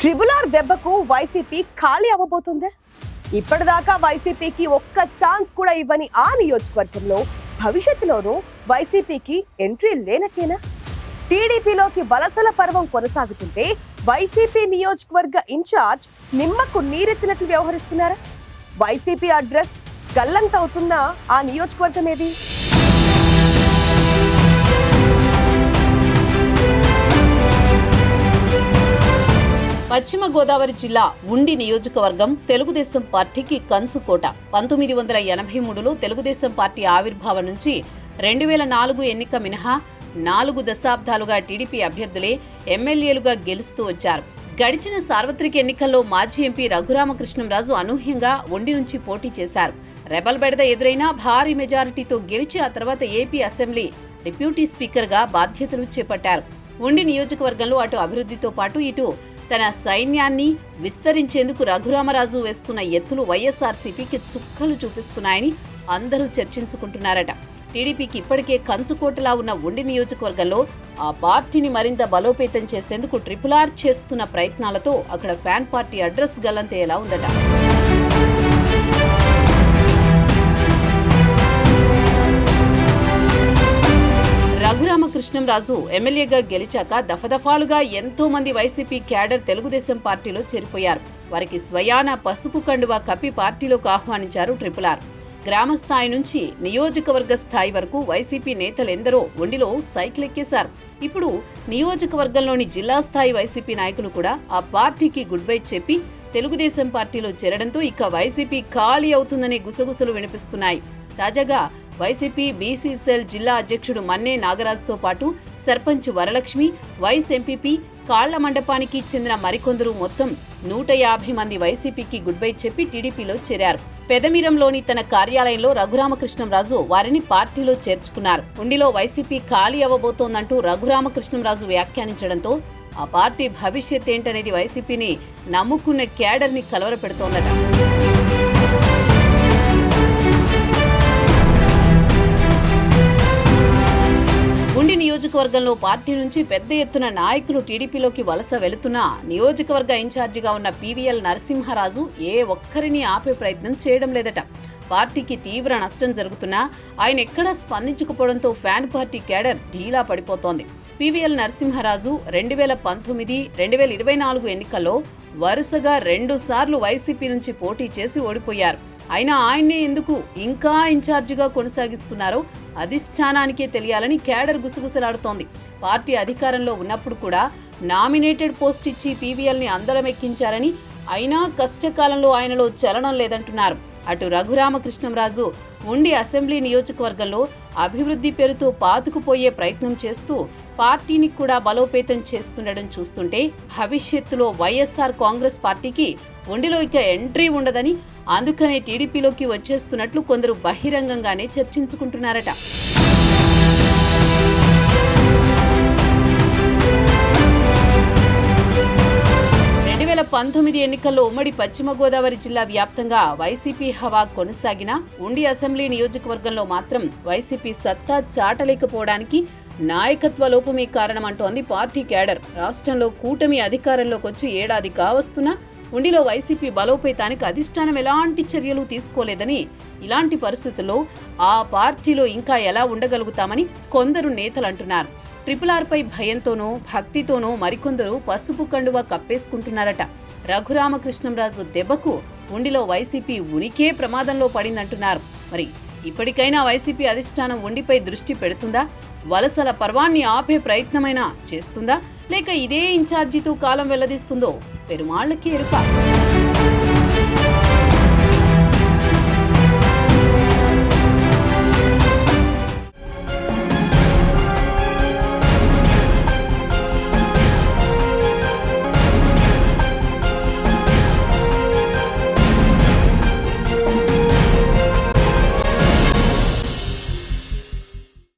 Triple R దెబ్బకు YCP ఖాళీ అవ్వబోతుందా? ఇప్పటిదాకా వైసీపీకి ఒక్క ఛాన్స్ కూడా ఇవ్వని ఆ నియోజకవర్గంలో భవిష్యత్తులోనూ వైసీపీకి ఎంట్రీ లేనట్టేనా? టీడీపీలోకి వలసల పర్వం కొనసాగుతుంటే వైసీపీ నియోజకవర్గ ఇన్ఛార్జ్ నిమ్మకు నీరెత్తినట్లు వ్యవహరిస్తున్నారా? వైసీపీ అడ్రస్ గల్లంతవుతున్న ఆ నియోజకవర్గం ఏది? పశ్చిమ గోదావరి జిల్లా ఉండి నియోజకవర్గం తెలుగుదేశం పార్టీకి కంచుకోట. 1983లో తెలుగుదేశం పార్టీ ఆవిర్భావం నుంచి 2004 ఎన్నిక మినహా 4 దశాబ్దాలుగా టీడీపీ అభ్యర్థులే ఎమ్మెల్యేలుగా గెలుస్తూ వచ్చారు. గడిచిన సార్వత్రిక ఎన్నికల్లో మాజీ ఎంపీ రఘురామకృష్ణంరాజు అనూహ్యంగా ఉండి నుంచి పోటీ చేశారు. రెబల్ బెడద ఎదురైనా భారీ మెజారిటీతో గెలిచి ఆ తర్వాత ఏపీ అసెంబ్లీ డిప్యూటీ స్పీకర్గా బాధ్యతలు చేపట్టారు. ఉండి నియోజకవర్గంలో అటు అభివృద్ధితో పాటు ఇటు తన సైన్యాన్ని విస్తరించేందుకు రఘురామరాజు వేస్తున్న ఎత్తులు వైఎస్ఆర్సీపీకి చుక్కలు చూపిస్తున్నాయని అందరూ చర్చించుకుంటున్నారట. టీడీపీకి ఇప్పటికే కంచుకోటలా ఉన్న ఉండి నియోజకవర్గంలో ఆ పార్టీని మరింత బలోపేతం చేసేందుకు ట్రిపుల్ ఆర్ చేస్తున్న ప్రయత్నాలతో అక్కడ ఫ్యాన్ పార్టీ అడ్రస్ గల్లంతేలా ఉందట. రఘురామకృష్ణంరాజు ఎమ్మెల్యేగా గెలిచాక దఫదఫాలుగా ఎంతో మంది వైసీపీ క్యాడర్ తెలుగుదేశం పార్టీలో చేరిపోయారు. వారికి స్వయాన పసుపు కండువా కప్పి పార్టీలోకి ఆహ్వానించారు ట్రిపుల్ ఆర్. గ్రామ స్థాయి నుంచి నియోజకవర్గ స్థాయి వరకు వైసీపీ నేతలెందరో ఒండిలో సైకిల్ ఎక్కేశారు. ఇప్పుడు నియోజకవర్గంలోని జిల్లా స్థాయి వైసీపీ నాయకులు కూడా ఆ పార్టీకి గుడ్ బై చెప్పి తెలుగుదేశం పార్టీలో చేరడంతో ఇక వైసీపీ ఖాళీ అవుతుందనే గుసగుసలు వినిపిస్తున్నాయి. తాజాగా వైసీపీ బీసీ సెల్ జిల్లా అధ్యక్షుడు మన్నే నాగరాజుతో పాటు సర్పంచ్ వరలక్ష్మి, వైస్ ఎంపీపీ కాళ్ల మండపానికి చెందిన మరికొందరు మొత్తం 150 మంది వైసీపీకి గుడ్ బై చెప్పి టీడీపీలో చేరారు. పెదమిరంలోని తన కార్యాలయంలో రఘురామకృష్ణంరాజు వారిని పార్టీలో చేర్చుకున్నారు. ఉండిలో వైసీపీ ఖాళీ అవ్వబోతోందంటూ రఘురామకృష్ణంరాజు వ్యాఖ్యానించడంతో ఆ పార్టీ భవిష్యత్ ఏంటనేది వైసీపీని నమ్ముకున్న క్యాడర్ని కలవరపెడుతోందట. ఉండి నియోజకవర్గంలో పార్టీ నుంచి పెద్ద ఎత్తున నాయకులు టీడీపీలోకి వలస వెళుతున్నా నియోజకవర్గ ఇన్ఛార్జిగా ఉన్న పీవీఎల్ నరసింహరాజు ఏ ఒక్కరిని ఆపే ప్రయత్నం చేయడం లేదట. పార్టీకి తీవ్ర నష్టం జరుగుతున్నా ఆయన ఎక్కడా స్పందించకపోవడంతో ఫ్యాన్ పార్టీ క్యాడర్ ఢీలా పడిపోతోంది. పీవీఎల్ నరసింహరాజు 2019, 2024 ఎన్నికల్లో వరుసగా 2 సార్లు వైసీపీ నుంచి పోటీ చేసి ఓడిపోయారు. అయినా ఆయన్నే ఎందుకు ఇంకా ఇన్ఛార్జిగా కొనసాగిస్తున్నారో అధిష్టానానికే తెలియాలని క్యాడర్ గుసగుసలాడుతోంది. పార్టీ అధికారంలో ఉన్నప్పుడు కూడా నామినేటెడ్ పోస్ట్ ఇచ్చి పీవీఎల్ని అందరం ఎక్కించారని, అయినా కష్టకాలంలో ఆయనలో చలనం లేదంటున్నారు. అటు రఘురామకృష్ణంరాజు ఉండి అసెంబ్లీ నియోజకవర్గంలో అభివృద్ధి పేరుతో పాతుకుపోయే ప్రయత్నం చేస్తూ పార్టీని కూడా బలోపేతం చేస్తుండడం చూస్తుంటే భవిష్యత్తులో వైఎస్ఆర్ కాంగ్రెస్ పార్టీకి ఉండిలో ఇక ఎంట్రీ ఉండదని, అందుకనే టీడీపీలోకి వచ్చేస్తున్నట్లు కొందరు బహిరంగంగానే చర్చించుకుంటున్నారట. 2019 ఎన్నికల్లో ఉమ్మడి పశ్చిమ గోదావరి జిల్లా వ్యాప్తంగా వైసీపీ హవా కొనసాగినా ఉండి అసెంబ్లీ నియోజకవర్గంలో మాత్రం వైసీపీ సత్తా చాటలేకపోవడానికి నాయకత్వ లోపమే కారణమంటోంది పార్టీ క్యాడర్. రాష్ట్రంలో కూటమి అధికారంలోకి వచ్చి ఏడాది కావస్తున్నా ఉండిలో వైసీపీ బలోపేతానికి అధిష్టానం ఎలాంటి చర్యలు తీసుకోలేదని, ఇలాంటి పరిస్థితుల్లో ఆ పార్టీలో ఇంకా ఎలా ఉండగలుగుతామని కొందరు నేతలు అంటున్నారు. ట్రిపుల్ ఆర్ పై భయంతోనో భక్తితోనో మరికొందరు పసుపు కండువా కప్పేసుకుంటున్నారట. రఘురామకృష్ణంరాజు దెబ్బకు ఉండిలో వైసీపీ ఉనికే ప్రమాదంలో పడిందంటున్నారు. మరి ఇప్పటికైనా వైసీపీ అధిష్టానం ఉండిపై దృష్టి పెడుతుందా? వలసల పర్వాన్ని ఆపే ప్రయత్నమైనా చేస్తుందా? లేక ఇదే ఇన్ఛార్జితో కాలం వెల్లదీస్తుందో పెరుమాళ్లకి ఎరుక.